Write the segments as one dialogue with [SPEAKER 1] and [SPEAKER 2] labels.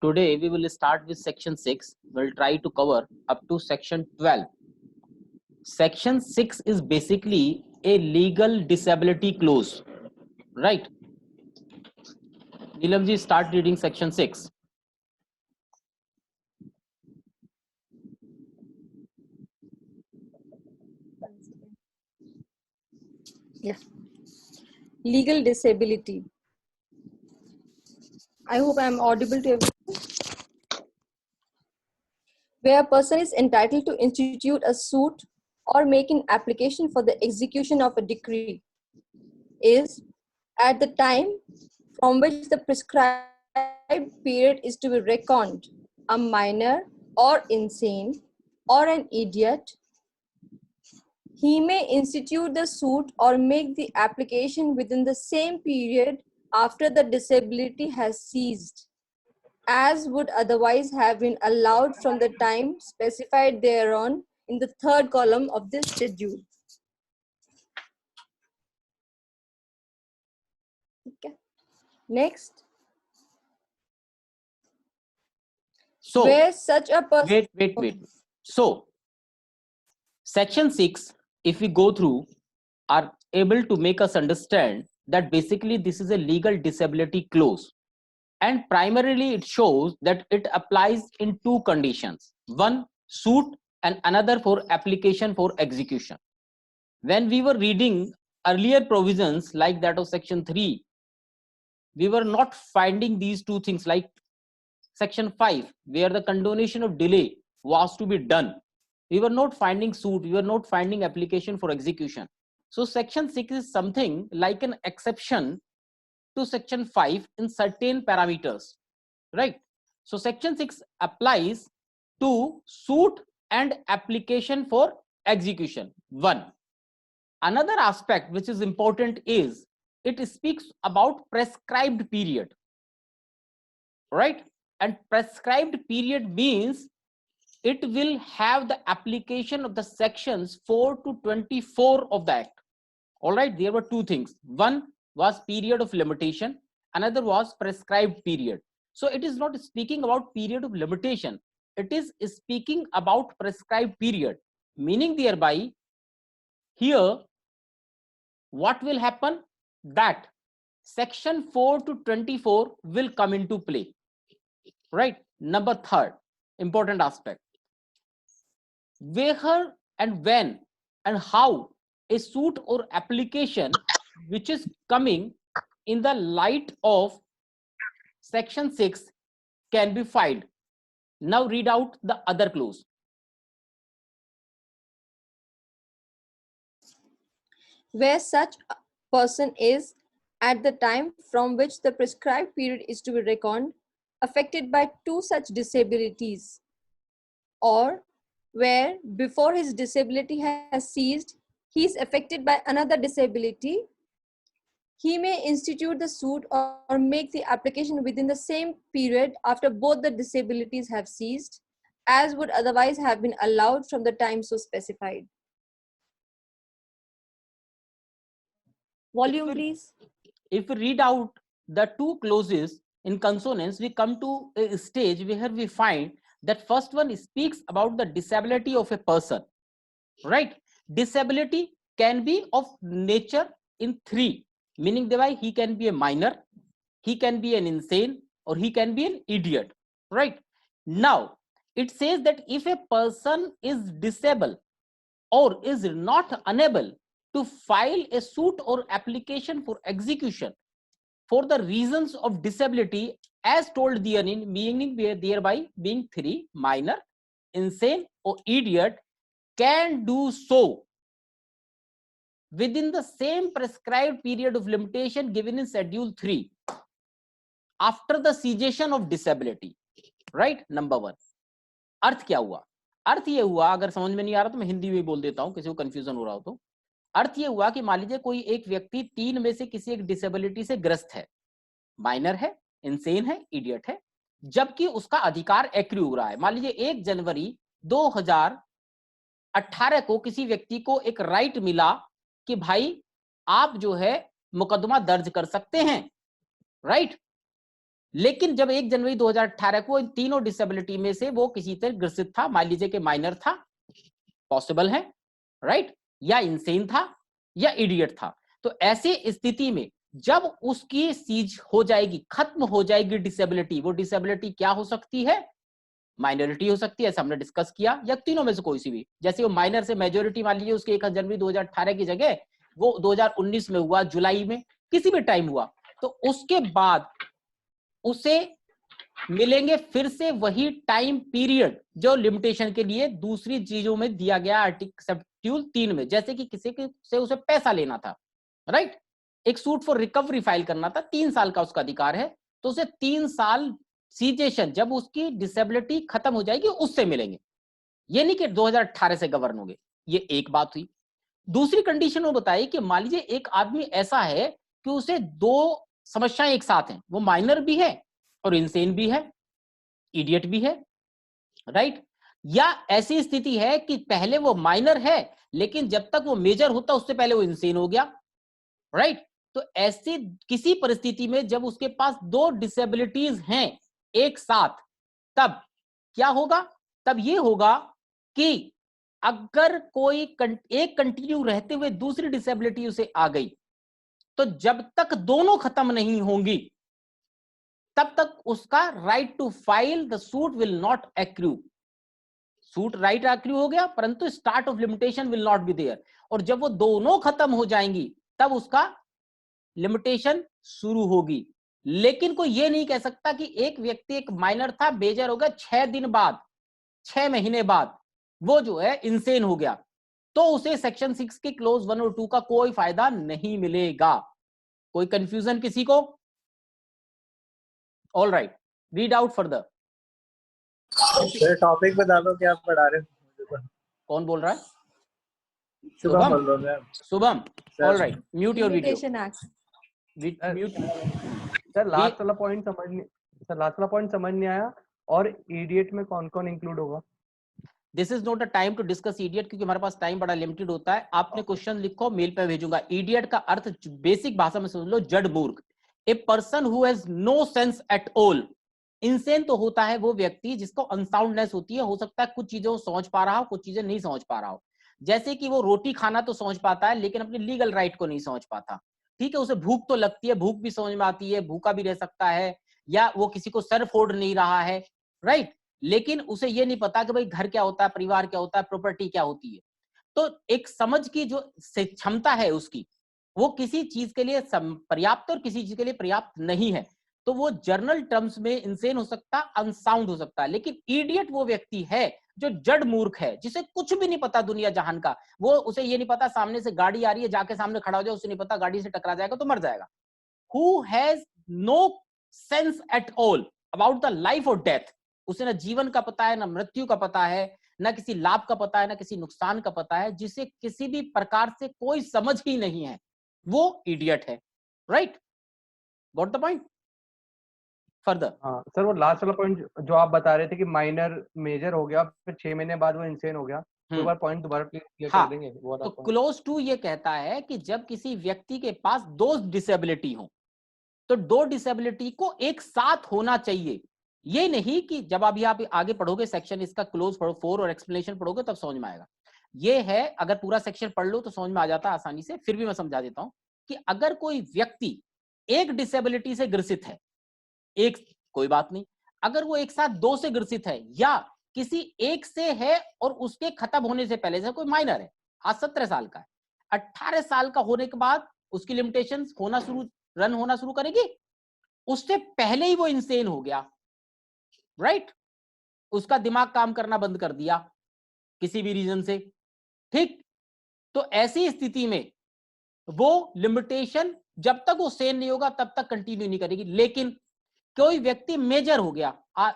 [SPEAKER 1] Today we will start with section 6. We'll try to cover up to section 12. Section 6 is basically a legal disability clause, right? Neelam ji, start reading section 6.
[SPEAKER 2] Yeah. Legal disability. I hope I am audible to everyone. Where a person is entitled to institute a suit or make an application for the execution of a decree is at the time from which the prescribed period is to be reckoned a minor or insane or an idiot. He may institute the suit or make the application within the same period after the disability has ceased, as would otherwise have been allowed from the time specified thereon in the third column of this schedule. Okay. Next.
[SPEAKER 1] So,
[SPEAKER 2] where such a person...
[SPEAKER 1] wait. So, section 6, if we go through, are able to make us understand that basically this is a legal disability clause. And primarily it shows that it applies in two conditions. One, suit, and another for application for execution. When we were reading earlier provisions like that of section 3, we were not finding these two things, like section 5, where the condonation of delay was to be done. We were not finding suit, we were not finding application for execution. So section 6 is something like an exception to section 5 in certain parameters, right? So section 6 applies to suit and application for execution. One. Another aspect which is important is it speaks about prescribed period, right? And prescribed period means it will have the application of the sections 4 to 24 of the act. All right, there were two things. One was period of limitation, another was prescribed period. So it is not speaking about period of limitation, it is speaking about prescribed period, meaning thereby here what will happen, that section 4 to 24 will come into play, right? Number third important aspect, where and when and how a suit or application which is coming in the light of section 6 can be filed. Now read out the other clause.
[SPEAKER 2] Where such a person is at the time from which the prescribed period is to be reckoned affected by two such disabilities, or where before his disability has ceased he is affected by another disability, he may institute the suit or make the application within the same period after both the disabilities have ceased, as would otherwise have been allowed from the time so specified. Volume, please.
[SPEAKER 1] If we read out the two clauses in consonance, we come to a stage where we find that first one speaks about the disability of a person, right? Disability can be of nature in three, meaning thereby he can be a minor, he can be an insane, or he can be an idiot, right? Now it says that if a person is disabled or is not unable to file a suit or application for execution for the reasons of disability as told therein, meaning thereby being three, minor, insane, or idiot, can do so within the same prescribed period of limitation given in schedule 3 after the cessation of disability, right? Number one. अर्थ क्या हुआ? अर्थ ये हुआ, अगर समझ में नहीं आ रहा तो मैं हिंदी में बोल देता हूं, किसी को कंफ्यूजन हो रहा हो तो। अर्थ ये हुआ कि मान लीजिए कोई एक व्यक्ति तीन में से किसी एक डिसेबिलिटी से ग्रस्त है, माइनर है, इंसेन है, इडियट है, जबकि उसका अधिकार एक्रू हो रहा है। मान लीजिए 1 जनवरी 2018 को किसी व्यक्ति को एक राइट मिला कि भाई आप जो है मुकदमा दर्ज कर सकते हैं, राइट? लेकिन जब 1 जनवरी 2018 को इन तीनों डिसेबिलिटी में से वो किसी तरह ग्रसित था, मान लीजिए कि माइनर था, पॉसिबल है, राइट, या इंसेन था या इडियट था, तो ऐसी स्थिति में जब उसकी सीज हो जाएगी, खत्म हो जाएगी डिसेबिलिटी, वो डिसेबिलिटी क्या हो सकती है? माइनॉरिटी हो सकती है, ऐसा हमने डिस्कस किया, या तीनों में से कोई सी भी। जैसे वो माइनर से मेजॉरिटी मान लीजिए उसके 1 जनवरी 2018 की जगह वो 2019 में हुआ, जुलाई में, किसी भी टाइम हुआ, तो उसके बाद उसे मिलेंगे फिर से वही टाइम पीरियड जो लिमिटेशन के लिए दूसरी चीजों में दिया गया आर्टिकल शेड्यूल 3 में। जैसे कि किसी के से उसे पैसा लेना था, राइट, एक सूट फॉर रिकवरी फाइल करना था, 3 साल का उसका अधिकार है, तो उसे 3 साल सीजेशन जब उसकी डिसेबिलिटी खत्म हो जाएगी उससे मिलेंगे, ये नहीं कि 2018 से गवर्न होंगे। ये एक बात हुई। दूसरी कंडीशन वो बताई कि मान लीजिए एक आदमी ऐसा है कि उसे 2 समस्याएं एक साथ हैं, वो माइनर भी है और इंसेन भी है, इडियट भी है, राइट, या ऐसी स्थिति है कि पहले वो माइनर है लेकिन जब तक वो मेजर होता उससे पहले वो इंसेन हो गया, राइट। तो ऐसी किसी परिस्थिति में जब उसके पास 2 डिसेबिलिटीज हैं एक साथ, तब क्या होगा? तब ये होगा कि अगर कोई एक कंटिन्यू रहते हुए दूसरी डिसेबिलिटी उसे आ गई, तो जब तक दोनों खत्म नहीं होंगी तब तक उसका right to file the suit will not accrue. Suit right accrue हो गया परंतु start of limitation will not be there, और जब वो दोनों खत्म हो जाएंगी तब उसका लिमिटेशन शुरू होगी। लेकिन कोई ये नहीं कह सकता कि एक व्यक्ति एक माइनर था, मेजर हो गया, 6 दिन बाद, 6 महीने बाद वो जो है इंसेन हो गया, तो उसे सेक्शन 6 के क्लोज 1 और 2 का कोई फायदा नहीं मिलेगा। कोई कंफ्यूजन किसी को? All right, read out further.
[SPEAKER 3] Sir topic बता दो क्या पढ़ा रहे हो?
[SPEAKER 1] कौन बोल रहा है?
[SPEAKER 3] शुभम बोल रहा हूँ।
[SPEAKER 1] Shubham, all right, mute your video.
[SPEAKER 2] Limitation Act.
[SPEAKER 1] Mute.
[SPEAKER 4] Sir last वाला पॉइंट समझ नहीं आया, और इडियट में कौन कौन इंक्लूड होगा?
[SPEAKER 1] This is not a time to discuss idiot, क्योंकि हमारे पास टाइम बड़ा लिमिटेड होता है। आपने क्वेश्चन लिखो, मेल पे भेजूंगा। इडियट का अर्थ बेसिक भाषा में समझ लो, जड़ मूर्ख, a person who has no sense at all. Insane तो होता है वो व्यक्ति जिसको अनसाउंडनेस होती है, हो सकता है कुछ चीजों समझ पा रहा हो, कुछ चीजें नहीं समझ पा रहा हो। जैसे कि वो रोटी खाना तो समझ पाता है लेकिन अपने लीगल राइट को नहीं समझ पाता, ठीक है। उसे भूख तो लगती है, भूख भी समझ में आती है, भूखा भी रह सकता है, या वो किसी को सर फोड़ नहीं रहा है, राइट, लेकिन उसे ये नहीं पता कि भाई घर क्या होता है, परिवार क्या होता है, प्रॉपर्टी क्या होती है। तो एक समझ की जो क्षमता है उसकी, वो किसी चीज के लिए पर्याप्त और किसी चीज के लिए पर्याप्त नहीं है। तो वो जर्नल टर्म्स में इंसेन हो सकता है, अनसाउंड हो सकता है। लेकिन इडियट वो व्यक्ति है जो जड़ मूर्ख है, जिसे कुछ भी नहीं पता दुनिया जहान का। वो उसे ये नहीं पता सामने से गाड़ी आ रही है, जाके सामने खड़ा हो जाए, उसे नहीं पता गाड़ी से टकरा जाएगा तो मर जाएगा। Who has no sense at all about the life और डेथ। उसे ना जीवन का पता है, ना मृत्यु का पता है, ना किसी लाभ का पता है, ना किसी नुकसान का पता है, जिसे किसी भी प्रकार से कोई समझ ही नहीं है, वो इडियट है, right. Got the point? Further.
[SPEAKER 4] हाँ सर, वो लास्ट वाला पॉइंट जो आप बता रहे थे कि माइनर मेजर हो गया फिर 6 महीने बाद वो इंसेन हो गया, एक बार पॉइंट दोबारा क्लियर
[SPEAKER 1] हाँ,
[SPEAKER 4] कर देंगे? वो
[SPEAKER 1] तो क्लोज टू ये कहता है कि जब किसी व्यक्ति के पास 2 डिसेबिलिटी हो, तो 2 डिसेबिलिटी को एक साथ होना चाहिए। ये नहीं कि जब अभी आप आगे पढ़ोगे सेक्शन इसका क्लोज 4 और एक्सप्लेनेशन पढ़ोगे तब समझ में आएगा। ये है, अगर पूरा सेक्शन पढ़ लो तो समझ में आ जाता है आसानी से, फिर भी मैं समझा देता हूं कि अगर कोई व्यक्ति एक डिसेबिलिटी से ग्रसित है, एक कोई बात नहीं, अगर वो एक साथ 2 से ग्रसित है या किसी एक से है और उसके खत्म होने से पहले, से कोई माइनर है, आज 17 साल का है, 18 साल का होने के बाद उसकी लिमिटेशन रन होना शुरू करेगी, उससे पहले ही वो इंसेन हो गया, राइट, उसका दिमाग काम करना बंद कर दिया किसी भी रीजन से, ठीक। तो ऐसी स्थिति में वो लिमिटेशन जब तक वो सेन नहीं होगा तब तक कंटिन्यू नहीं करेगी। लेकिन कोई व्यक्ति मेजर हो गया,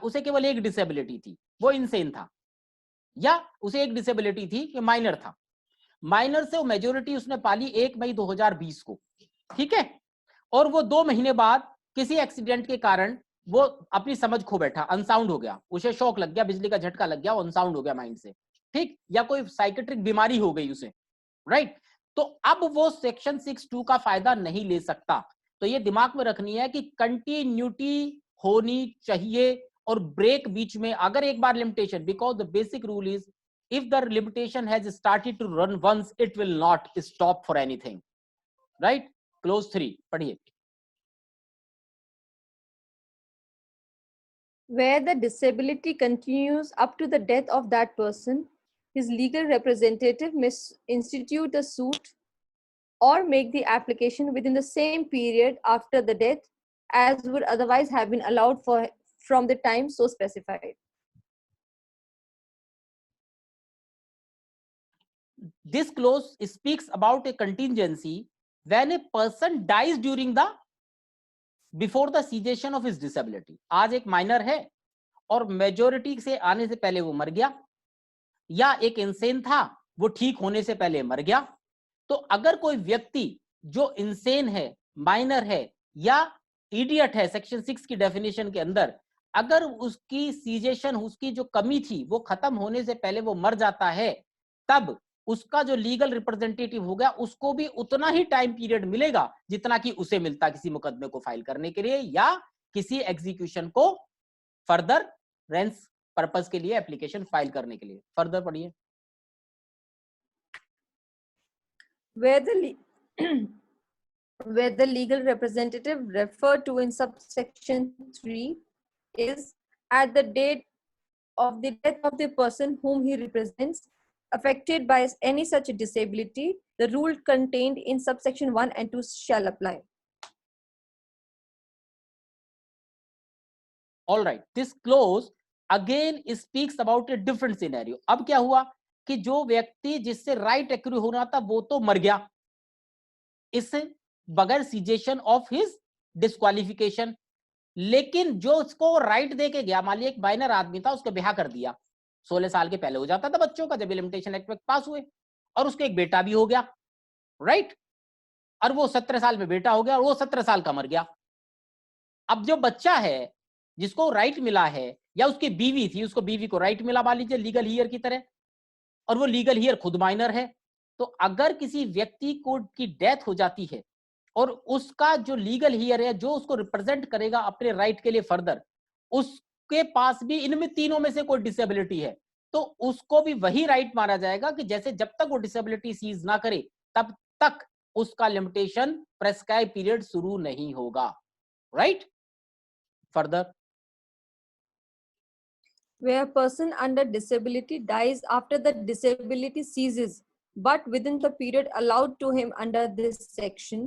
[SPEAKER 1] उसे केवल एक डिसेबिलिटी थी, वो इंसेन था, या उसे एक डिसेबिलिटी थी कि माइनर था, माइनर से वो मेजोरिटी उसने पाली 1 मई 2020 को, ठीक है, और वो 2 महीने बाद किसी एक्सीडेंट के कारण वो अपनी समझ खो बैठा, अनसाउंड हो गया, उसे शॉक लग गया, बिजली का झटका लग गया, वो अनसाउंड हो गया माइंड से, ठीक, या कोई साइकेट्रिक बीमारी हो गई उसे, राइट। तो अब वो सेक्शन 6(2) का फायदा नहीं ले सकता। तो ये दिमाग में रखनी है कि कंटिन्यूटी होनी चाहिए और ब्रेक बीच में अगर एक बार limitation, because the basic rule is if the limitation has started to run once, it will not stop for anything, right? Clause 3 पढ़िए.
[SPEAKER 2] Where the disability continues up to the death of that person, his legal representative may institute a suit or make the application within the same period after the death as would otherwise have been allowed for from the time so specified.
[SPEAKER 1] This clause speaks about a contingency when a person dies during the before the cessation of his disability. आज एक minor है और majority से आने से पहले वो मर गया, या एक इंसेन था वो ठीक होने से पहले मर गया. तो अगर कोई व्यक्ति जो इंसेन है, माइनर है या इडियट है, सेक्शन 6 की डेफिनेशन के अंदर, अगर उसकी सीजेशन, उसकी जो कमी थी वो खत्म होने से पहले वो मर जाता है, तब उसका जो लीगल रिप्रेजेंटेटिव होगा उसको भी उतना ही टाइम पीरियड मिलेगा जितना कि उसे मिलता किसी मुकदमे को फाइल करने के लिए या किसी एग्जीक्यूशन को फर्दर रेंस पर्पस के लिए एप्लीकेशन फाइल करने के लिए. फर्दर पढ़िए.
[SPEAKER 2] Where the legal representative referred to in subsection 3 is at the date of the death of the person whom he represents affected by any such disability, the rule contained in subsection 1 and 2 shall apply.
[SPEAKER 1] All right, this clause again speaks about a different scenario. अब क्या हुआ कि जो व्यक्ति जिससे right accrue होना था वो तो मर गया इस बगैर सीजेशन ऑफ हिज डिस्क्वालिफिकेशन, लेकिन जो उसको राइट दे के गया, मान लिया एक माइनर आदमी था, उसका ब्याह कर दिया, 16 साल के पहले हो जाता था बच्चों का जब लिमिटेशन एक्ट पास हुए, और उसके एक बेटा भी हो गया, राइट, और वो 17 साल में बेटा हो गया और वो 17 साल का मर गया. अब जो बच्चा है जिसको राइट मिला है, या उसकी बीवी थी, उसको बीवी को राइट मिला मान लीजिए लीगल हियर की तरह, और वो लीगल हियर खुद माइनर है, तो अगर किसी व्यक्ति को की डेथ हो जाती है और उसका जो लीगल हियर है, जो उसको रिप्रेजेंट करेगा अपने राइट के लिए फर्दर, उसके पास भी इनमें तीनों में से कोई डिसेबिलिटी है, तो उसको भी वही राइट माना जाएगा कि जैसे जब तक वो डिसेबिलिटी सीज ना करे तब तक उसका लिमिटेशन प्रेस्क्राइब पीरियड शुरू नहीं होगा, right. Further.
[SPEAKER 2] Where a person under disability dies after the disability ceases, but within the period allowed to him under this section,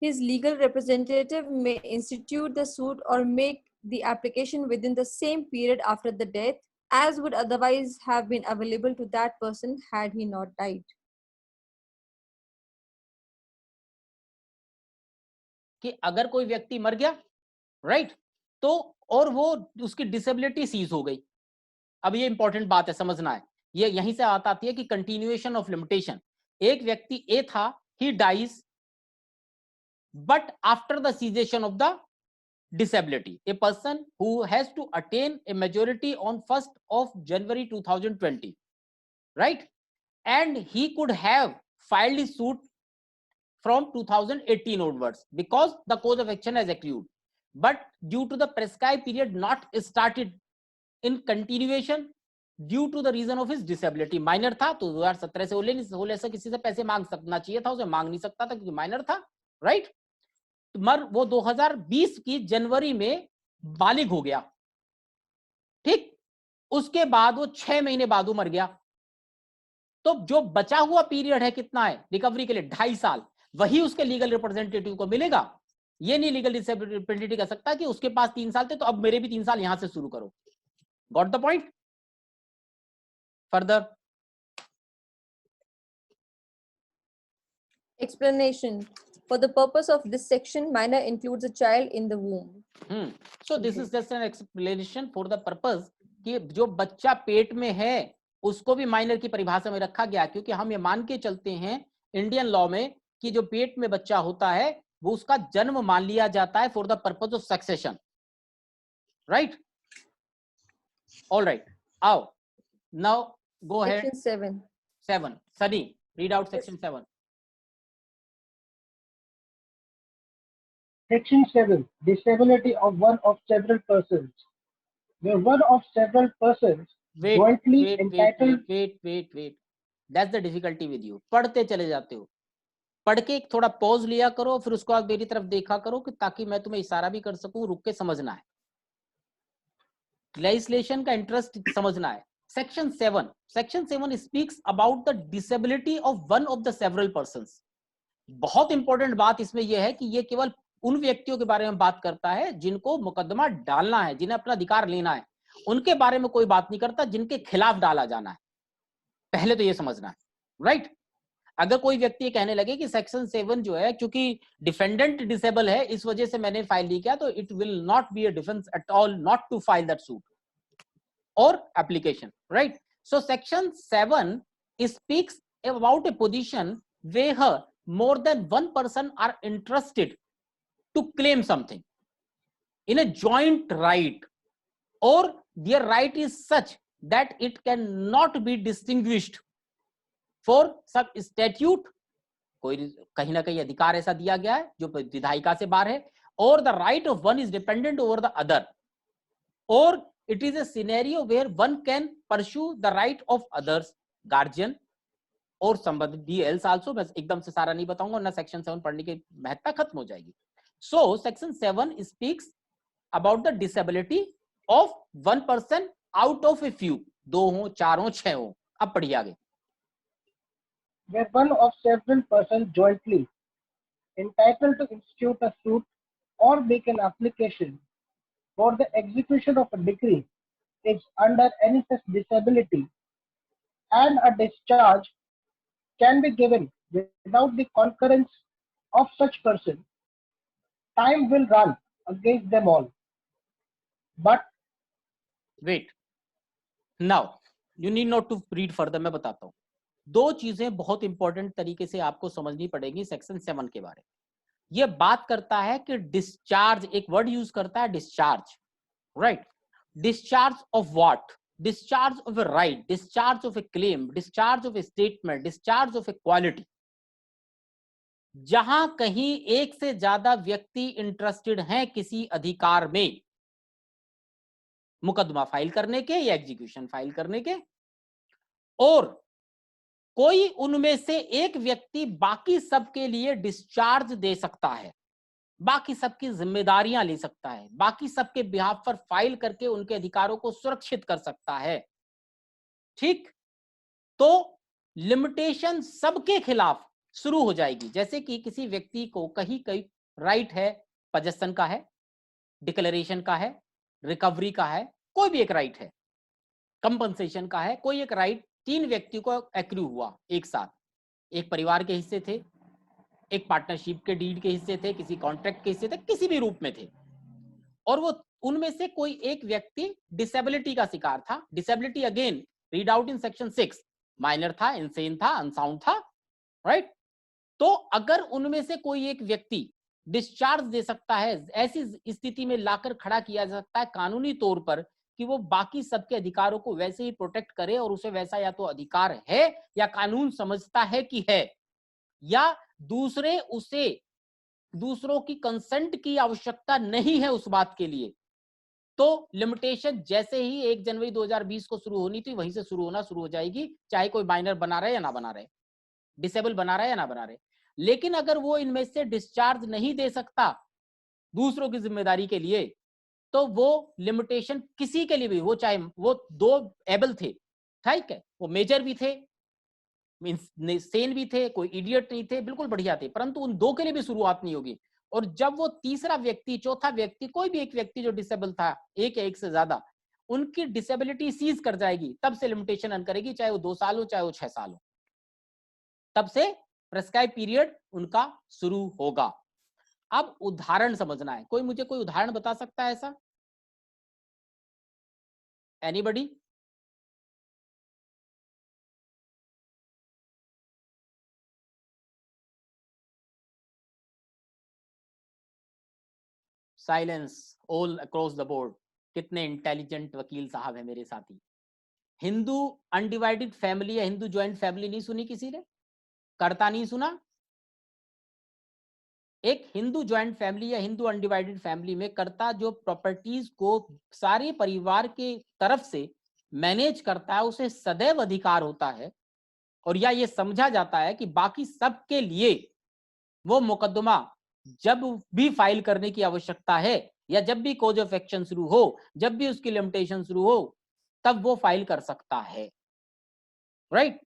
[SPEAKER 2] his legal representative may institute the suit or make the application within the same period after the death as would otherwise have been available to that person had he not died.
[SPEAKER 1] कि अगर कोई व्यक्ति मर गया, right, तो और वो उसकी डिसेबिलिटी सीज हो गई. अब ये इंपॉर्टेंट बात है, समझना है, ये यहीं से आती है कि कंटिन्यूएशन ऑफ लिमिटेशन. एक व्यक्ति ए था, he dies but after the cessation of the disability, a person who has to attain a majority on 1st of January 2020, right, and he could have filed his suit from 2018 onwards because the cause of action has accrued, but due to the prescribed period not started in continuation due to the reason of his disability, minor था तो 2017 से होले से किसी से पैसे मांग सकना चाहिए था, उसे मांग नहीं सकता था क्योंकि माइनर था, राइट. मर वो 2020 की जनवरी में बालिग हो गया, ठीक, उसके बाद वो 6 महीने बाद वो मर गया, तो जो बचा हुआ पीरियड है कितना है रिकवरी के लिए, 2.5 साल, वही उसके लीगल रिप्रेजेंटेटिव को मिलेगा. ये नहीं लीगल रिप्रेजेंटेटिव कह सकता कि उसके पास 3 साल थे तो अब मेरे भी 3 साल यहां से शुरू करो. Got the point. Further.
[SPEAKER 2] Explanation. For the purpose of this section, minor includes a child in the womb.
[SPEAKER 1] So this is just an explanation for the purpose कि जो बच्चा पेट में है उसको भी माइनर की परिभाषा में रखा गया, क्योंकि हम ये मान के चलते हैं इंडियन लॉ में कि जो पेट में बच्चा होता है वो उसका जन्म मान लिया जाता है for the purpose of succession, right. All right, आओ now go ahead.
[SPEAKER 2] Section
[SPEAKER 1] 7. Sunny, read out section 7.
[SPEAKER 5] Section 7. Disability of one of several persons. Where one of several persons
[SPEAKER 1] wait
[SPEAKER 5] jointly
[SPEAKER 1] wait wait
[SPEAKER 5] entitled.
[SPEAKER 1] Wait wait wait that's the difficulty with you. पढ़ते चले जाते हो, पढ़ के एक थोड़ा pause लिया करो, फिर उसको आप मेरी तरफ देखा करो कि ताकि मैं तुम्हें इशारा भी कर सकूं, रुक के समझना है, लेजिस्लेशन का इंटरेस्ट समझना है। Section 7 speaks about the disability of one of the several persons. बहुत इंपॉर्टेंट बात इसमें यह है कि यह केवल उन व्यक्तियों के बारे में बात करता है जिनको मुकदमा डालना है, जिन्हें अपना अधिकार लेना है, उनके बारे में कोई बात नहीं करता जिनके खिलाफ डाला जाना है। पहले तो यह समझना है, राइट। अगर कोई व्यक्ति कहने लगे कि सेक्शन 7 जो है क्योंकि डिफेंडेंट डिसेबल है इस वजह से मैंने फाइल नहीं किया, तो it will not be a defence at all not to file that suit or application, right. So section 7 speaks about a position where more than one person are interested to claim something in a joint right, or their right is such that it cannot be distinguished for some statute, कोई कहीं ना कहीं अधिकार ऐसा दिया गया है जो विधायिका से बाहर है, or the right of one is dependent over the other, or it is a scenario where one can pursue the right of others, guardian और somebody else also। मैं एकदम से सारा नहीं बताऊंगा ना, सेक्शन 7 पढ़ने की महत्ता खत्म हो जाएगी। सो section 7 speaks about the disability of one person out of a few, 2 हो 4 हो 6 हो। अब पढ़िए आगे।
[SPEAKER 5] Where one of several persons jointly entitled to institute a suit or make an application for the execution of a decree is under any such disability, and a discharge can be given without the concurrence of such person, time will run against them all. But
[SPEAKER 1] wait, now you need not to read further. मैं बताता हूं, 2 चीजें बहुत important तरीके से आपको समझनी पड़ेगी सेक्शन 7 के बारे में। यह बात करता है कि डिस्चार्ज, एक वर्ड यूज करता है discharge, right. Discharge of what? Discharge of A right, discharge of A claim, discharge of A statement, discharge of A quality. जहां कहीं एक से ज्यादा व्यक्ति इंटरेस्टेड हैं किसी अधिकार में, मुकदमा फाइल करने के या एग्जीक्यूशन फाइल करने के, और कोई उनमें से एक व्यक्ति बाकी सबके लिए डिस्चार्ज दे सकता है, बाकी सबकी जिम्मेदारियां ले सकता है, बाकी सबके बिहाफ पर फाइल करके उनके अधिकारों को सुरक्षित कर सकता है, ठीक। तो लिमिटेशन सबके खिलाफ शुरू हो जाएगी। जैसे कि किसी व्यक्ति को कहीं कहीं राइट है, पजेशन का है, डिक्लेरेशन का है, रिकवरी का है, कोई भी एक राइट है, कंपनसेशन का है, कोई एक राइट 3 व्यक्ति को एक्रू हुआ एक साथ, एक परिवार के हिस्से थे, एक पार्टनरशिप के डीड के हिस्से थे, किसी कॉन्ट्रैक्ट के हिस्से थे, किसी भी रूप में थे, और वो उनमें से कोई एक व्यक्ति डिसेबिलिटी का शिकार था। Disability again read out in section 6, minor था, इंसेन था, अनसाउंड था, राइट। तो अगर उनमें से कोई एक व्यक्ति डिस्चार्ज दे सकता है, ऐसी स्थिति में लाकर खड़ा किया जा सकता है कानूनी तौर पर कि वो बाकी सबके अधिकारों को वैसे ही प्रोटेक्ट करे, और उसे वैसा या तो अधिकार है या कानून समझता है कि है, या दूसरों की कंसेंट की आवश्यकता नहीं है उस बात के लिए, तो लिमिटेशन जैसे ही 1 जनवरी 2020 को शुरू होनी थी वहीं से शुरू हो जाएगी, चाहे कोई माइनर बना रहे या ना बना रहे, डिसेबल बना रहे या ना बना रहे। लेकिन अगर वो इनमें से डिस्चार्ज नहीं दे सकता दूसरों की जिम्मेदारी के लिए, तो वो लिमिटेशन किसी के लिए भी, वो चाहे वो 2 एबल थे, ठीक है, वो मेजर भी थे, सेन भी थे, कोई इडियट नहीं थे, बिल्कुल बढ़िया थे, परंतु उन 2 के लिए भी शुरुआत नहीं होगी। और जब वो तीसरा व्यक्ति, चौथा व्यक्ति, कोई भी एक व्यक्ति जो डिसेबल था, एक या एक से ज्यादा, उनकी डिसेबिलिटी सीज कर जाएगी, तब से लिमिटेशन अन करेगी, चाहे वो 2 साल हो चाहे वो 6 साल हो, तब से प्रेस्क्राइब पीरियड उनका शुरू होगा। अब उदाहरण समझना है, कोई मुझे कोई उदाहरण बता सकता है ऐसा? Anybody? Silence all across the board. कितने इंटेलिजेंट वकील साहब हैं मेरे साथी। हिंदू अनडिवाइडेड फैमिली या हिंदू ज्वाइंट फैमिली नहीं सुनी किसी ने? करता नहीं सुना? एक हिंदू ज्वाइंट फैमिली या हिंदू अनडिवाइडेड फैमिली में कर्ता जो प्रॉपर्टीज को सारे परिवार के तरफ से मैनेज करता है, उसे सदैव अधिकार होता है और या ये समझा जाता है कि बाकी सबके लिए वो मुकदमा जब भी फाइल करने की आवश्यकता है या जब भी कोज ऑफ एक्शन शुरू हो, जब भी उसकी लिमिटेशन शुरू हो, तब वो फाइल कर सकता है। राइट?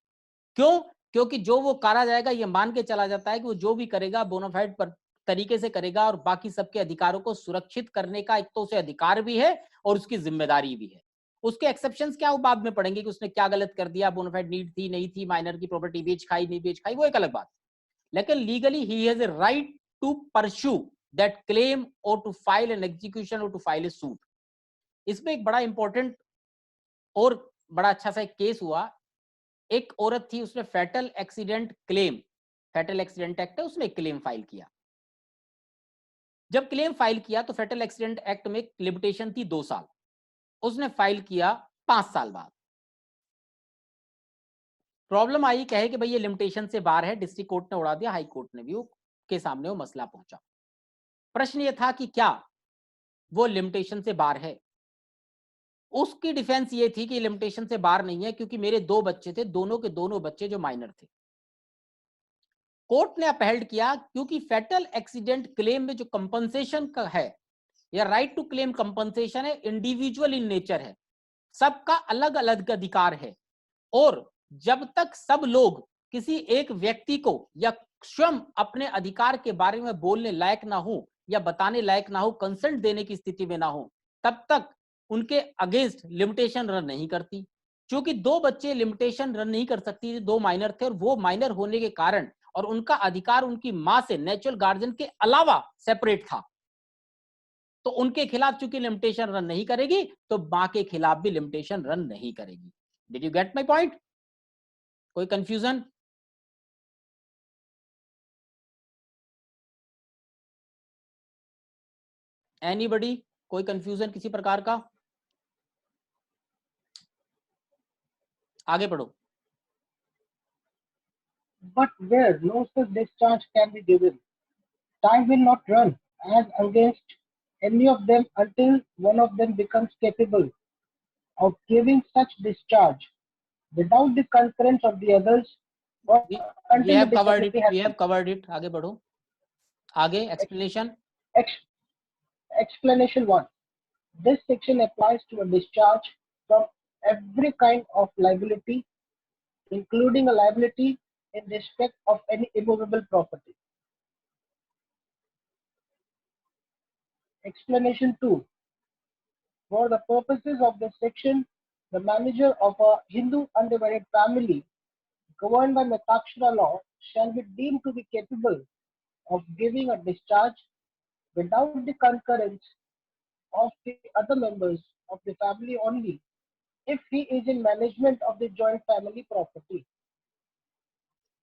[SPEAKER 1] क्यों? क्योंकि जो वो करा जाएगा ये मान के चला जाता है कि वो जो भी करेगा बोनाफाइड पर तरीके से करेगा और बाकी सबके अधिकारों को सुरक्षित करने का एक तो उसे अधिकार भी है और उसकी जिम्मेदारी भी है। उसके एक्सेप्शंस क्या वो बाद में पढ़ेंगे कि उसने क्या गलत कर दिया, बोनाफाइड नीड थी नहीं थी, माइनर की प्रॉपर्टी बेच खाई नहीं बेच खाई, वो एक अलग बात। लेकिन legally he has a right to pursue that claim और टू फाइल एन एग्जीक्यूशन और टू फाइल ए सूट। इसमें एक बड़ा इंपॉर्टेंट और बड़ा अच्छा सा एक केस हुआ। एक औरत थी, उसने fatal accident claim, fatal accident act है, उसने एक क्लेम फाइल किया। जब क्लेम फाइल किया तो फैटल एक्सीडेंट एक्ट में लिमिटेशन थी 2 साल, उसने फाइल किया 5 साल बाद। प्रॉब्लम आई, कहे कि भाई ये लिमिटेशन से बाहर है, डिस्ट्रिक्ट कोर्ट ने उड़ा दिया, हाई कोर्ट ने भी के सामने वो मसला पहुंचा। प्रश्न ये था कि क्या वो लिमिटेशन से बाहर है। उसकी डिफेंस ये थी कि लिमिटेशन से बाहर नहीं है क्योंकि मेरे 2 बच्चे थे, दोनों के दोनों बच्चे जो माइनर थे। कोर्ट ने अपहेल्ड किया क्योंकि फैटल एक्सीडेंट क्लेम में जो कंपनसेशन का है या राइट टू क्लेम कंपनसेशन है, इंडिविजुअल इन नेचर है, सबका अलग अलग अधिकार है और जब तक सब लोग किसी एक व्यक्ति को या स्वयं अपने अधिकार के बारे में बोलने लायक ना हो या बताने लायक ना हो, कंसेंट देने की स्थिति में ना हो, तब तक उनके अगेंस्ट लिमिटेशन रन नहीं करती। क्योंकि 2 बच्चे लिमिटेशन रन नहीं कर सकती, 2 माइनर थे और वो माइनर होने के कारण और उनका अधिकार उनकी मां से नेचुरल गार्जियन के अलावा सेपरेट था, तो उनके खिलाफ चूंकि लिमिटेशन रन नहीं करेगी तो मां के खिलाफ भी लिमिटेशन रन नहीं करेगी। Did you get my point? कोई कंफ्यूजन? एनीबडी? कोई कंफ्यूजन किसी प्रकार का? आगे बढ़ो।
[SPEAKER 5] But where no such discharge can be given, time will not run as against any of them until one of them becomes capable of giving such discharge without the concurrence of the others or
[SPEAKER 1] We
[SPEAKER 5] until
[SPEAKER 1] have
[SPEAKER 5] the
[SPEAKER 1] covered it.
[SPEAKER 5] disability has
[SPEAKER 1] We have covered it. आगे बढ़ो। आगे explanation.
[SPEAKER 5] Explanation 1. This section applies to a discharge from every kind of liability, including a liability in respect of any immovable property. Explanation 2. For the purposes of this section, the manager of a Hindu undivided family governed by Metakshara law shall be deemed to be capable of giving a discharge without the concurrence of the other members of the family only if he is in management of the joint family property.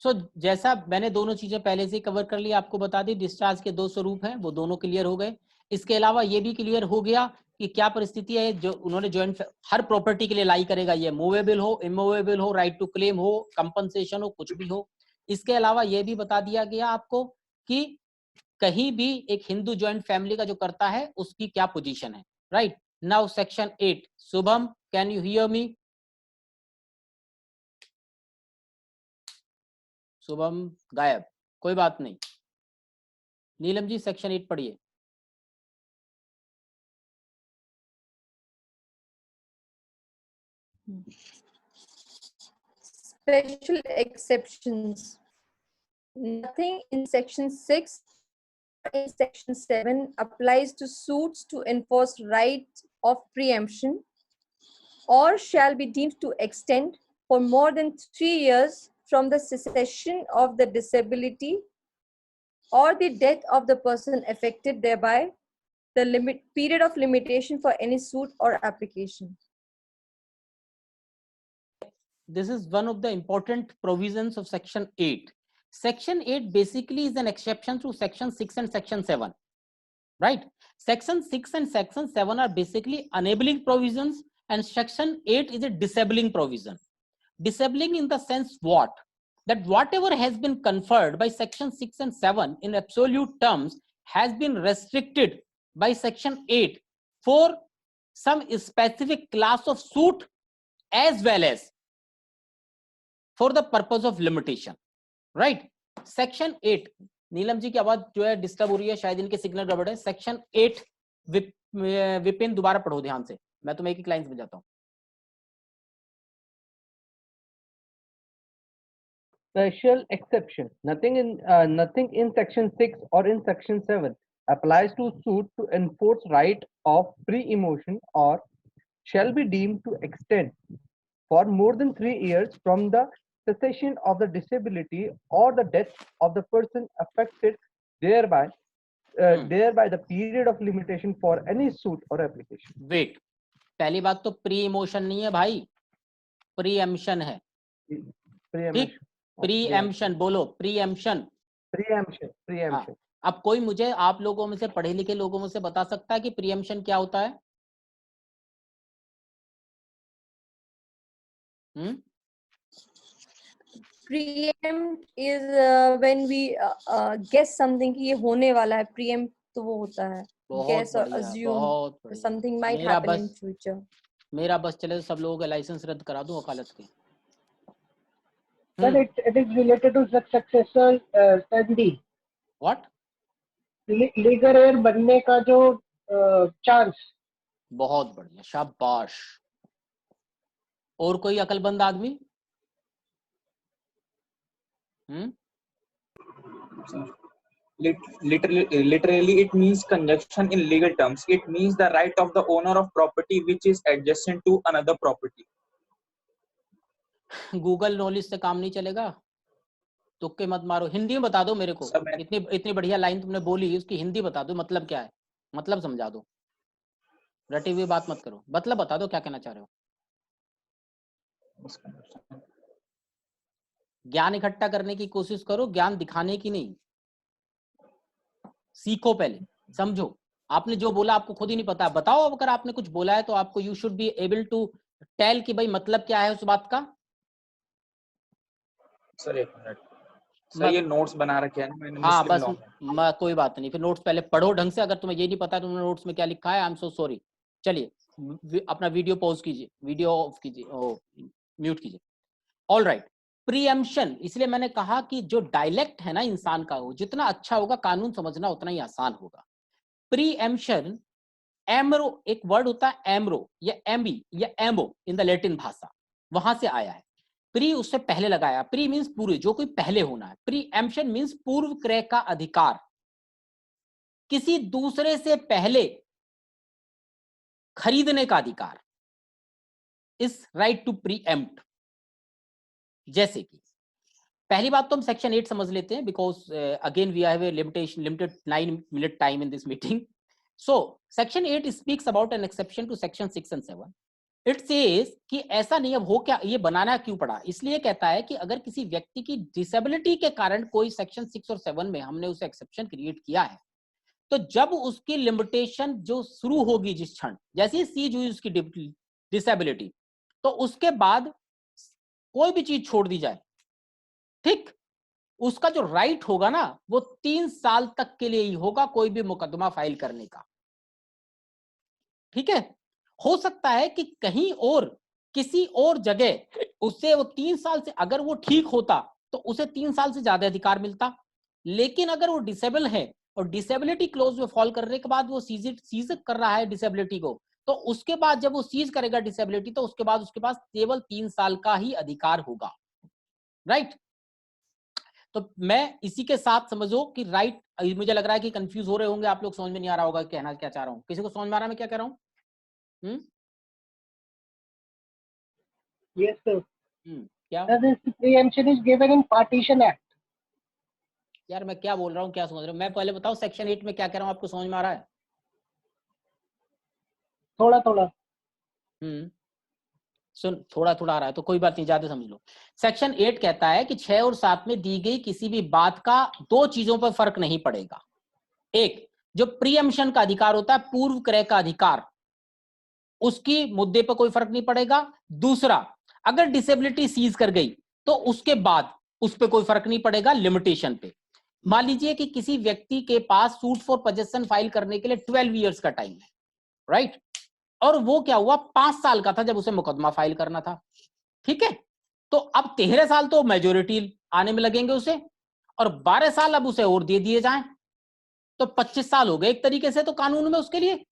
[SPEAKER 1] So, जैसा मैंने दोनों चीजें पहले से cover कर ली, आपको बता दी discharge के 2 स्वरूप हैं, वो दोनों क्लियर हो गए। इसके अलावा ये भी क्लियर हो गया कि क्या परिस्थिति है जो उन्होंने ज्वाइंट हर प्रॉपर्टी के लिए लाई करेगा, ये मूवेबल हो, इमूवेबल हो, राइट टू क्लेम हो, कंपनसेशन हो, कुछ भी हो। इसके अलावा ये भी बता दिया गया आपको कि कहीं भी एक हिंदू ज्वाइंट फैमिली का जो करता है उसकी क्या पोजीशन है। Right now section 8। Shubham, can you hear me? Shubham गायब, कोई बात नहीं। नीलम जी सेक्शन 8 पढ़िए।
[SPEAKER 2] Special exceptions. Nothing in section 6 or in section 7 applies to suits to enforce rights of preemption or shall be deemed to extend for more than 3 years from the cessation of the disability or the death of the person affected thereby, the period of limitation for any suit or application.
[SPEAKER 1] This is one of the important provisions of section 8. Section 8 basically is an exception to section 6 and section 7. Right? Section 6 and section 7 are basically enabling provisions and section 8 is a disabling provision. Disabling in the sense what? that whatever has been conferred by section 6 and 7 in absolute terms has been restricted by section 8 for some specific class of suit as well as for the purpose of limitation, right? section 8, Neelam ji की आवाज जो है disturb हो रही है, शायद इनके signal गड़बड़ है। सेक्शन 8 विपिन दोबारा पढ़ो ध्यान से, मैं तुम्हें एक एक लाइन समझाता हूं।
[SPEAKER 4] Special exception. Nothing in section 6 or in section 7 applies to suit to enforce right of pre-emotion or shall be deemed to extend for more than 3 years from the cessation of the disability or the death of the person affected thereby the period of limitation for any suit or application.
[SPEAKER 1] Wait, पहली बात तो pre emotion नहीं है भाई, preemption है। ठीक, preemption बोलो, preemption.
[SPEAKER 4] Preemption.
[SPEAKER 1] अब कोई मुझे आप लोगों में से पढ़े लिखे लोगों में से बता सकता है कि प्रीएम्पशन क्या होता है?
[SPEAKER 2] Preempt is when we guess something कि ये होने वाला है। Preempt तो वो होता है guess or assume something might happen in future.
[SPEAKER 1] मेरा बस चले तो सब लोगों का लाइसेंस रद्द करा दूं वकालत के।
[SPEAKER 5] But it is related to successor study.
[SPEAKER 1] What?
[SPEAKER 5] Legal heir बनने का जो chance.
[SPEAKER 1] बहुत बढ़िया, शाबाश। और कोई अकलमंद आदमी?
[SPEAKER 6] Literally, it means conjunction in legal terms. It means the right of the owner of property which is adjacent to another property.
[SPEAKER 1] Google knowledge से काम नहीं चलेगा, तुक्के मत मारो। हिंदी में बता दो मेरे को, इतनी बढ़िया लाइन तुमने बोली, उसकी हिंदी बता दो, मतलब क्या है, मतलब समझा दो, रटी हुई बात मत करो, मतलब बता दो क्या कहना चाह रहे हो। ज्ञान इकट्ठा करने की कोशिश करो, ज्ञान दिखाने की नहीं। सीखो, पहले समझो। आपने जो बोला आपको खुद ही नहीं पता, बताओ अगर आपने कुछ बोला है तो आपको you should be able to tell कि भाई मतलब क्या है उस बात का।
[SPEAKER 6] सर एक मिनट सर, ये नोट्स बना रखे हैं मैंने।
[SPEAKER 1] हाँ बस कोई बात नहीं, फिर नोट्स पहले पढ़ो ढंग से। अगर तुम्हें ये नहीं पता तुमने नोट्स में क्या लिखा है, आई एम सो सॉरी। चलिए अपना वीडियो पॉज कीजिए, वीडियो ऑफ कीजिए, म्यूट कीजिए। ऑल राइट, प्रीएम्पशन, इसलिए मैंने कहा कि जो डायलेक्ट है ना इंसान का, वो जितना अच्छा होगा कानून समझना उतना ही आसान होगा। प्रीएम्पशन, एमरो एक वर्ड होता है, एमरो या एम्बी या एम्बो इन द लैटिन भाषा, वहां से आया है। प्री उससे पहले लगाया, प्री मींस पूर्व, जो कोई पहले होना है। प्रीएम्पशन मींस पूर्व क्रय का अधिकार, किसी दूसरे से पहले खरीदने का अधिकार, इस राइट टू प्रीएम्प्ट। जैसे कि पहली बात तो हम सेक्शन 8 समझ लेते हैं, because again we have a limited 9 minute time in this meeting. So section 8 speaks about an exception to section 6 and 7। It says कि ऐसा नहीं, अब हो क्या, ये बनाना क्यों पड़ा, इसलिए कहता है कि अगर किसी व्यक्ति की डिसेबिलिटी के कारण कोई सेक्शन 6 और 7 में हमने उसे एक्सेप्शन क्रिएट किया है, तो जब उसकी लिमिटेशन जो शुरू होगी, जिस क्षण जैसे ही सीज हुई उसकी डिसेबिलिटी, तो उसके बाद कोई भी चीज छोड़ दी जाए, ठीक, उसका जो राइट होगा ना वो 3 साल तक के लिए ही होगा कोई भी मुकदमा फाइल करने का। ठीक है, हो सकता है कि कहीं और किसी और जगह उससे वो 3 साल से, अगर वो ठीक होता तो उसे 3 साल से ज्यादा अधिकार मिलता, लेकिन अगर वो डिसेबल है और डिसेबिलिटी क्लोज में फॉल करने के बाद वो सीज कर रहा है डिसेबिलिटी को, तो उसके बाद जब वो सीज करेगा डिसेबिलिटी, तो उसके बाद उसके पास केवल 3 साल का ही अधिकार होगा। राइट, तो मैं इसी के साथ समझो कि राइट, मुझे लग रहा है कि कंफ्यूज हो रहे होंगे आप लोग, समझ में नहीं आ रहा होगा कहना क्या चाह रहा हूं। किसी को समझ में आ रहा है मैं क्या कह रहा हूं?
[SPEAKER 5] Yes sir.
[SPEAKER 1] क्या?
[SPEAKER 5] This preemption is given in Partition Act.
[SPEAKER 1] यार मैं क्या बोल रहा हूँ, क्या समझ रहे हो? मैं पहले बताओ सेक्शन 8 में क्या कह रहा हूँ, आपको समझ में आ रहा है?
[SPEAKER 5] थोड़ा थोड़ा।
[SPEAKER 1] सुन, थोड़ा थोड़ा आ रहा है तो कोई बात नहीं, ज्यादा समझ लो। सेक्शन 8 कहता है कि 6 और 7 में दी गई किसी भी बात का 2 चीजों पर फर्क नहीं पड़ेगा। एक, जो प्रीएम्पशन का अधिकार होता है, पूर्व क्रय का अधिकार, उसकी मुद्दे पर कोई फर्क नहीं पड़ेगा। दूसरा, अगर डिसेबिलिटी सीज कर गई तो उसके बाद उस पर कोई फर्क नहीं पड़ेगा लिमिटेशन पे। मान लीजिए कि किसी व्यक्ति के पास सूट फॉर पोजेशन फाइल करने के लिए 12 इयर्स का टाइम है, राइट, और वो क्या हुआ 5 साल का था जब उसे मुकदमा फाइल करना था, ठीक है। तो अब 13 साल तो मेजोरिटी आने में लगेंगे उसे, और 12 साल अब उसे और दे दिए जाएं, तो 25 साल हो गए एक तरीके से तो कानून में उसके लिए।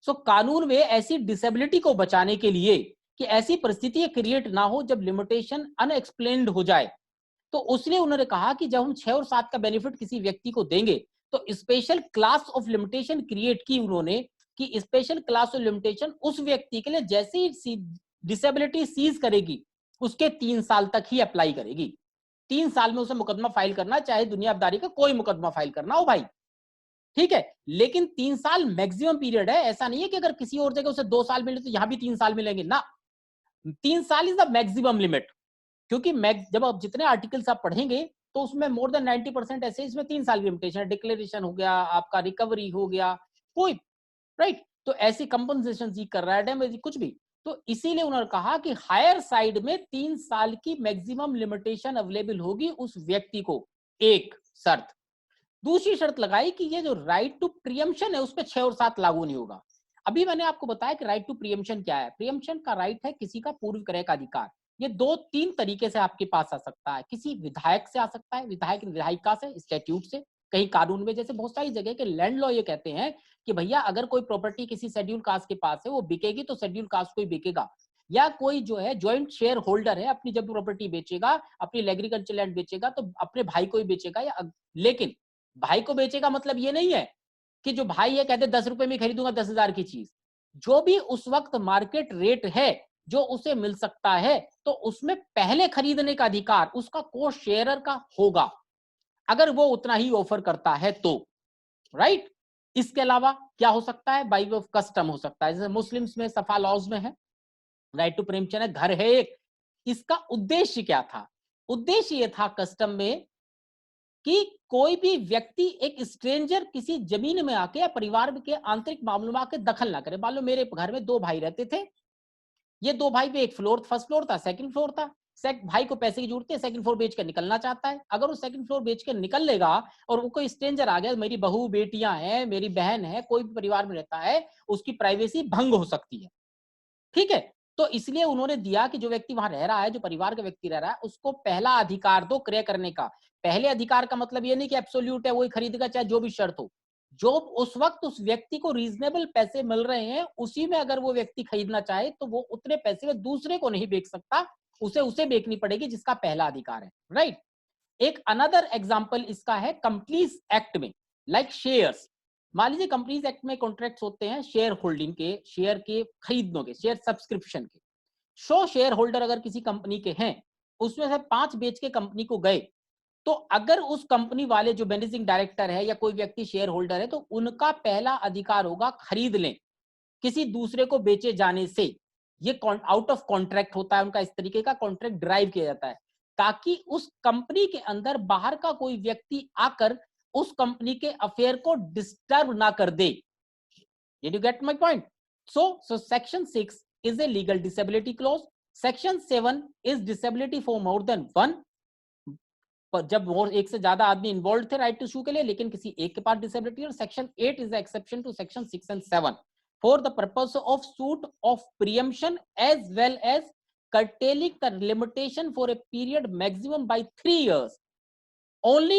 [SPEAKER 1] सो कानून में ऐसी डिसेबिलिटी को बचाने के लिए कि ऐसी परिस्थिति क्रिएट ना हो जब लिमिटेशन अनएक्सप्लेन्ड हो जाए, तो उसने उन्होंने कहा कि जब हम 6 और 7 का बेनिफिट किसी व्यक्ति को देंगे तो special class of limitation create की उन्होंने, कि स्पेशल क्लास ऑफ लिमिटेशन उस व्यक्ति के लिए जैसे ही डिसेबिलिटी सीज करेगी उसके 3 साल तक ही अप्लाई करेगी। 3 साल में उसे मुकदमा फाइल करना, चाहे दुनियादारी का कोई मुकदमा फाइल करना हो भाई, ठीक है। लेकिन 3 साल मैक्सिमम पीरियड है, ऐसा नहीं है कि अगर किसी और जगह उसे 2 साल मिले तो यहां भी 3 साल मिलेंगे ना, 3 साल इज द मैक्सिमम लिमिट। क्योंकि जब आप जितने आर्टिकल्स आप पढ़ेंगे तो उसमें मोर देन 90% ऐसे इसमें 3 साल की लिमिटेशन है, डिक्लेरेशन हो गया, आपका रिकवरी हो गया, कोई, राइट, तो ऐसी कंपनसेशन सीख कर रहा है, डैमेज कुछ भी, तो इसीलिए उन्होंने कहा कि हायर साइड में 3 साल की मैक्सिमम लिमिटेशन अवेलेबल होगी उस व्यक्ति को। एक शर्त, दूसरी शर्त लगाई कि ये जो राइट टू प्रियम्पशन है उस पर 6 और 7 लागू नहीं होगा। अभी मैंने आपको बताया कि राइट टू प्रियम्पशन क्या है। प्रियम्पशन का राइट है किसी का पूर्व क्रय का अधिकार। ये 2-3 तरीके से आपके पास आ सकता है, किसी विधायक से आ सकता है, विधायक विधायिका से, स्टैट्यूट से, कहीं कानून में, जैसे बहुत सारी जगह के लैंड लॉ ये कहते हैं कि भैया अगर कोई प्रॉपर्टी किसी शेड्यूल कास्ट के पास है वो बिकेगी तो शेड्यूल कास्ट को ही बिकेगा, या कोई जो है ज्वाइंट शेयर होल्डर है अपनी जब प्रॉपर्टी बेचेगा, अपनी एग्रीकल्चर लैंड बेचेगा तो अपने भाई को ही बेचेगा, या लेकिन भाई को बेचेगा मतलब ये नहीं है कि जो भाई है कहते 10 रुपए में खरीदूंगा 10,000 की चीज, जो भी उस वक्त मार्केट रेट है जो उसे मिल सकता है तो उसमें पहले खरीदने का अधिकार उसका को शेयरर का होगा, अगर वो उतना ही ऑफर करता है तो, राइट। इसके अलावा क्या हो सकता है, बाई वे ऑफ कस्टम हो सकता है, जैसे मुस्लिम्स में सफा लॉज में है राइट टू प्रियम्पशन है, घर है एक। इसका उद्देश्य क्या था, उद्देश्य ये था कस्टम में कि कोई भी व्यक्ति एक स्ट्रेंजर किसी जमीन में आके या परिवार के आंतरिक मामलों में आके दखल ना करे। मान लो मेरे घर में 2 भाई रहते थे, ये 2 भाई पे एक फ्लोर, फर्स्ट फ्लोर था, सेकंड फ्लोर था, भाई को पैसे की जरूरत है, सेकंड फ्लोर बेच कर निकलना चाहता है, अगर वो सेकंड फ्लोर बेच कर निकल लेगा और वो कोई स्ट्रेंजर आ गया, मेरी बहू बेटियां हैं, मेरी बहन है, कोई भी परिवार में रहता है, उसकी प्राइवेसी भंग हो सकती है, ठीक है। तो इसलिए उन्होंने दिया कि जो व्यक्ति वहां रह रहा है, जो परिवार का व्यक्ति रह रहा है, उसको पहला अधिकार दो क्रय करने का। पहले अधिकार का मतलब ये नहीं कि एब्सोल्यूट है वही खरीदेगा चाहे जो भी शर्त हो, जो उस वक्त उस व्यक्ति को रीजनेबल पैसे मिल रहे हैं उसी में अगर वो व्यक्ति खरीदना चाहे तो वो उतने पैसे में दूसरे को नहीं बेच सकता, उसे बेचनी पड़ेगी जिसका पहला अधिकार है, राइट। एक अनदर एग्जांपल इसका है कंपनीज एक्ट में, लाइक शेयर्स। मान लीजिए कंपनीज एक्ट में कॉन्ट्रैक्ट्स होते हैं शेयर होल्डिंग के, शेयर के खरीदने के, शेयर सब्सक्रिप्शन के। 100 शेयर होल्डर अगर किसी कंपनी के हैं, उसमें से 5 बेच के कंपनी को गए, तो अगर उस कंपनी वाले जो मैनेजिंग डायरेक्टर है या कोई व्यक्ति शेयर होल्डर है तो उनका पहला अधिकार होगा खरीद लें किसी दूसरे को बेचे जाने से। ये आउट ऑफ कॉन्ट्रैक्ट होता है उनका, इस तरीके का कॉन्ट्रैक्ट ड्राइव किया जाता है ताकि उस कंपनी के अंदर बाहर का कोई व्यक्ति आकर उस कंपनी के अफेयर को डिस्टर्ब ना कर दे। Did you get my point? So section 6 is a legal disability clause. Section 7 is disability for more than one. जब और एक से ज्यादा आदमी इन्वॉल्व थे राइट टू सू के लिए, लेकिन किसी एक के पास डिसेबिलिटी। और section 8 is the exception to section 6 and 7 for the purpose of suit of presumption as well as curtailing the limitation for a period maximum by 3 years only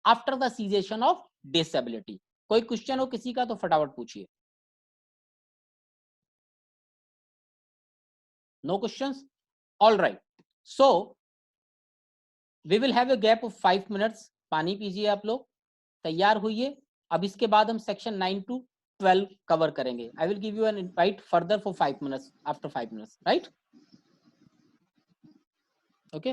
[SPEAKER 1] after the cessation of disability. कोई question हो किसी का तो फटाफट पूछिए। No questions? All right. So we will have a gap of 5 minutes. पानी पीजिए आप लोग, तैयार हुई। अब इसके बाद हम सेक्शन 9 to 12 कवर करेंगे। I will give you an invite further for 5 minutes, after 5 minutes, right? Okay.